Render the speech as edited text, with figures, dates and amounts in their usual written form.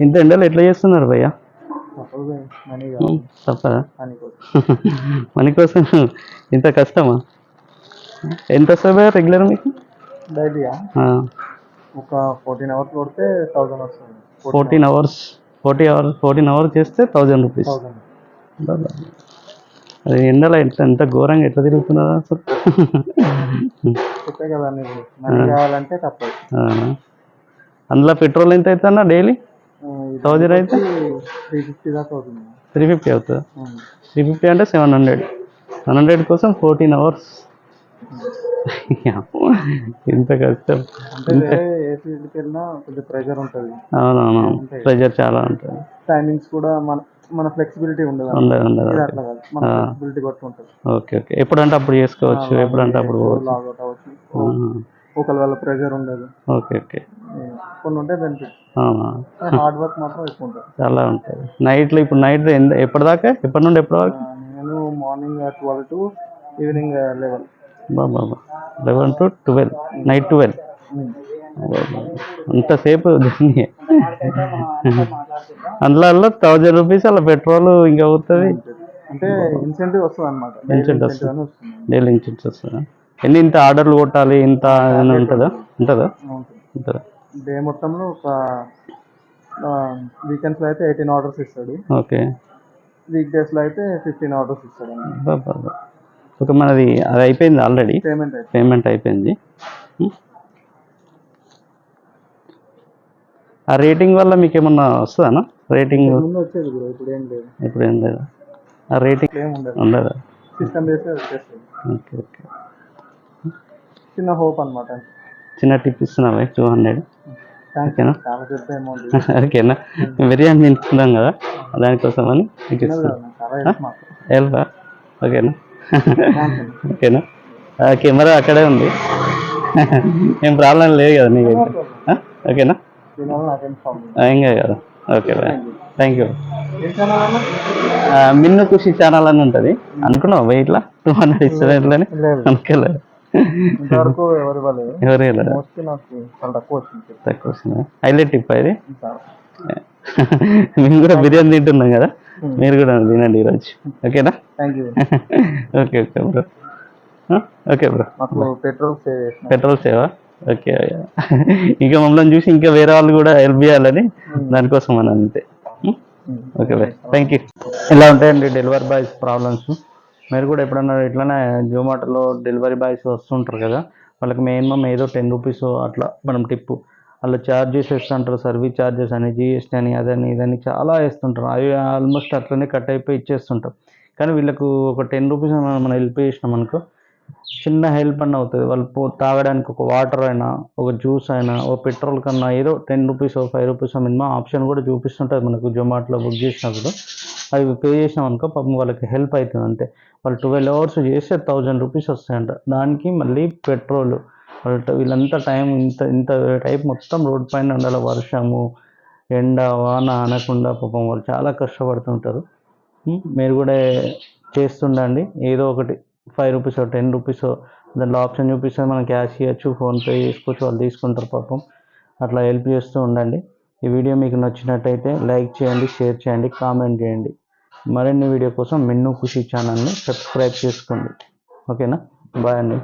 ఇంత ఎండలు ఎట్లా చేస్తున్నారు భయ్య? తప్పదా? మనీ కోసం ఇంత కష్టమా? ఎంత వస్తుంది భయ్య రెగ్యులర్ మీకు డైలీయా? ఒక 14 అవర్స్ కొడితే 1000 వస్తుంది. 14 అవర్స్ 14 అవర్స్ చేస్తే 1000 రూపీస్. అది ఎండలో ఎంత ఘోరంగా ఎట్లా తిరుగుతున్నారు అసలు? చెప్పే కదా మనీ కావాలంటే తప్పదు. అందులో పెట్రోల్ ఎంత అవుతుందా డైలీ? 1000 అయితే 350 దాకా అవుతుంది. 350 అవుతుందా? 350 అంటే 700 కోసం 14 అవర్స్. ఇంత కష్టం. కొంచెం ప్రెషర్ ఉంటుంది. అవునవును, ప్రెషర్ చాలా ఉంటుంది. టైమింగ్స్ కూడా మన ఫ్లెక్సిబిలిటీ ఉండదు. ఫ్లెక్సిబిలిటీ బట్టి ఉంటుంది. ఓకే ఓకే, ఎప్పుడంటే అప్పుడు చేసుకోవచ్చు, ఎప్పుడంటే అప్పుడు లాగౌట్ అవ్వచ్చు. ఒకరి వల్ల ప్రెషర్ ఉండదు. ఓకే ఓకే, కొన్ని ఉంటే బెనిఫిట్. హార్డ్ వర్క్ మాత్రం ఎక్కువ ఉంటుంది, చాలా ఉంటుంది. నైట్లో ఇప్పుడు నైట్ ఎప్పటిదాకా, ఎప్పటి నుండి ఎప్పటి వరకు? నేను morning 12 to evening 11. 11 to 12, night 12. అంతసేపు జర్నీ. అందులో 1000 రూపీస్ అలా పెట్రోల్ ఇంకా అవుతుంది. అంటే ఇన్సెంటివ్ వస్తుంది అనమాట, డైలీ ఇన్సెంటివ్ వస్తుందా? ఇంత ఆర్డర్లు కొట్టాలి ఇంత ఉంటుందా? ఉంటుందా డే మొత్తంలో ఒక వీకెండ్స్లో అయితే 18 ఆర్డర్స్ ఇస్తాడు. ఓకే, వీక్ డేస్లో అయితే 15 ఆర్డర్స్ ఇస్తాడు. ఓకే, మనది అది అయిపోయింది ఆల్రెడీ, పేమెంట్ అయిపోయింది. ఆ రేటింగ్ వల్ల మీకు ఏమన్నా వస్తుందా? రేటింగ్ వచ్చేది ఇప్పుడు ఏం లేదు. ఆ రేటింగ్ ఉండదా? సిస్టమ్ చేస్తే వచ్చేస్తుంది. ఓకే ఓకే, చిన్న హోప్ అనమాట. చిన్న టిప్ ఇస్తున్నా 200. ఓకేనా? చాలా పెద్ద అమౌంట్. ఓకేనా, బిర్యానీ తింటున్నాం కదా దానికోసం అని మీకు హెల్ప్. ఓకేనా? ఓకేనా, కెమెరా అక్కడే ఉంది, ఏం ప్రాబ్లం లేదు కదా నీకైతే? ఓకేనా, ఏం కాదు కదా. Okay bye, thank you. Minnu Khushi channel అని ఉంటుంది అనుకున్నావు బై, ఇట్లా 200 ఇస్తారని అనుకోలేదు. ఎవరు తక్కువ వచ్చిందా? హైలైట్ టిప్ ఇది. మేము కూడా బిర్యానీ తింటున్నాం కదా, మీరు కూడా తినండి ఈరోజు. ఓకేనా? Okay okay bro. Okay bro, petrol సేవా. ఓకే, ఇంకా మమ్మల్ని చూసి ఇంకా వేరే వాళ్ళు కూడా హెల్ప్ చేయాలని దానికోసం అని అంతే. Okay bye, thank you. ఇలా ఉంటాయండి డెలివరీ బాయ్స్ ప్రాబ్లమ్స్. మీరు కూడా ఎప్పుడన్నా ఇట్లానే జొమాటోలో డెలివరీ బాయ్స్ వస్తుంటారు కదా, వాళ్ళకి మినిమం ఏదో 10 రూపీస్ అట్లా మనం టిప్పు, అలా ఛార్జెస్ వేస్తుంటారు, సర్వీస్ ఛార్జెస్ అని, జిఎస్టీ అని, అదని ఇదని చాలా వేస్తుంటారు. అవి ఆల్మోస్ట్ అట్లనే కట్ అయిపోయి ఇచ్చేస్తుంటారు. కానీ వీళ్ళకు ఒక 10 రూపీస్ మనం హెల్ప్ చేసినాం అనుకో, చిన్న హెల్ప్ అన్న అవుతుంది. వాళ్ళు తాగడానికి ఒక వాటర్ అయినా, ఒక జ్యూస్ అయినా, ఒక పెట్రోల్ కన్నా ఏదో 10 రూపీస్ 5 రూపీస్ మినిమం ఆప్షన్ కూడా చూపిస్తుంటుంది మనకు జొమాటోలో బుక్ చేసినప్పుడు. అవి పే చేసినాం అనుకో, పాపం వాళ్ళకి హెల్ప్ అవుతుంది అంతే. వాళ్ళు 12 అవర్స్ చేస్తే 1000 రూపీస్ వస్తాయంట. దానికి మళ్ళీ పెట్రోల్, వీళ్ళంతా టైం ఇంత టైప్ మొత్తం రోడ్ పైన ఉండాలి, వర్షము ఎండ వాన అనకుండా పాపం వాళ్ళు చాలా కష్టపడుతుంటారు. మీరు కూడా చేస్తుండండి ఏదో ఒకటి, 5 రూపీస్ 10 రూపీస్ దాంట్లో ఆప్షన్ చూపిస్తే మనం క్యాష్ ఇవ్వచ్చు, ఫోన్పే చేసుకోవచ్చు, వాళ్ళు తీసుకుంటారు పాపం. అట్లా హెల్ప్ చేస్తూ ఉండండి. ఈ వీడియో మీకు నచ్చినట్టయితే లైక్ చేయండి, షేర్ చేయండి, కామెంట్ చేయండి. మరిన్ని వీడియో కోసం మిన్ను ఖుషి ఛానల్ని సబ్స్క్రైబ్ చేసుకోండి. ఓకేనా, బాయ్ అండి.